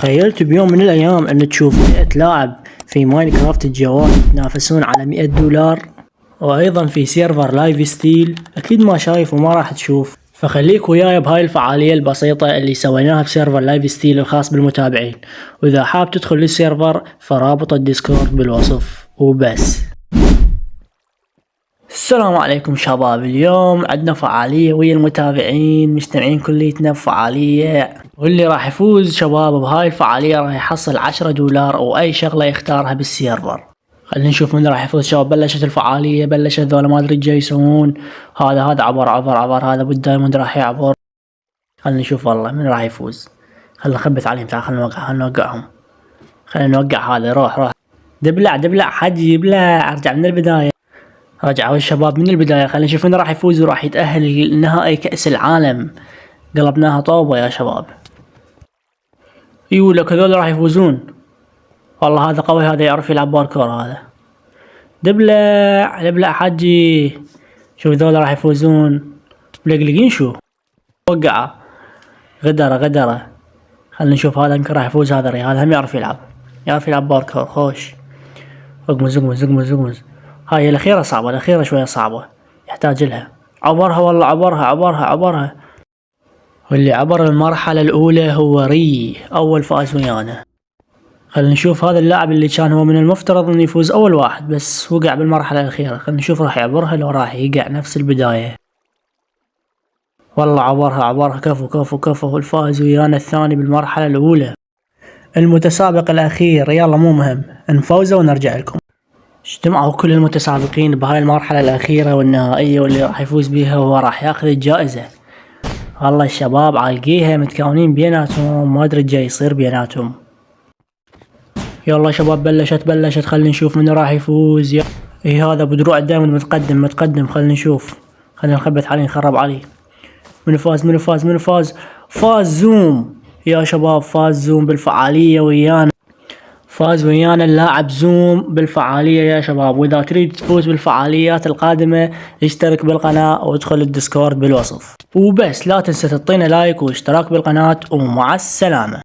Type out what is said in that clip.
تخيلت بيوم من الأيام أن تشوف 100 لاعب في ماينكرافت الجوال يتنافسون على $100، وأيضا في سيرفر لايف ستيل؟ أكيد ما شايف وما راح تشوف، فخليك وياي بهاي الفعالية البسيطة اللي سويناها بسيرفر لايف ستيل الخاص بالمتابعين. وإذا حاب تدخل للسيرفر فرابط الديسكورد بالوصف وبس. السلام عليكم شباب، اليوم عندنا فعالية ويا المتابعين مجتمعين كليتنا بفعالية، واللي راح يفوز شباب بهاي الفعالية راح يحصل $10 أو أي شغلة يختارها بالسيرفر. خلينا نشوف من راح يفوز شباب. بلشت الفعالية، بلشت ذولا ما أدري جايسون. هذا عبر هذا بالدايموند راح يعبر. خلينا نشوف والله من راح يفوز. خلينا نخبط عليهم، تعال خلينا نوقعهم. خلينا نوقع هذا. روح دبلع حجي يبلع. ارجع من البداية، رجعوا الشباب من البداية. خلينا نشوف من راح يفوز وراح يتأهل لنهائي كأس العالم. قلبناها طوبة يا شباب. لك هذول راح يفوزون. والله هذا قوي، هذا يعرف يلعب باركور. هذا دبلع حجي. شوف ذولا راح يفوزون ملقلقين. شو وقعه غدرة. خلينا نشوف هذا يمكن راح يفوز. هذا هذا هم يعرف يلعب باركور. خوش اقمز. هاي الأخيرة صعبة، الأخيرة شوية صعبة، يحتاج لها. عبرها والله، عبرها. واللي عبر المرحلة الأولى هو ري، أول فاز ويانا. خلينا نشوف هذا اللاعب اللي كان هو من المفترض انه يفوز أول واحد، بس وقع بالمرحلة الأخيرة. خلينا نشوف راح يعبرها لو راح يقع نفس البداية. والله عبرها. كفو الفائز ويانا الثاني بالمرحلة الأولى. المتسابق الأخير، يلا مو مهم نفوزه ونرجع لكم. اجتمعوا كل المتسابقين بهاي المرحلة الأخيرة والنهائية، واللي راح يفوز بيها هو راح ياخذ الجائزة. والله الشباب عالقيها متكونين بيناتهم، ما أدري جاي يصير بيناتهم. يلا شباب بلشت. خلينا نشوف من راح يفوز. هذا بدروع الدايموند متقدم. خلينا نشوف، خلينا نخبط عليه، نخرب عليه. من فاز؟ فاز زوم يا شباب، فاز زوم بالفعالية ويانا. فاز ويانا اللاعب زوم بالفعالية يا شباب. واذا تريد تفوز بالفعاليات القادمة اشترك بالقناة وادخل الديسكورد بالوصف وبس. لا تنسى تعطينا لايك واشتراك بالقناة، ومع السلامة.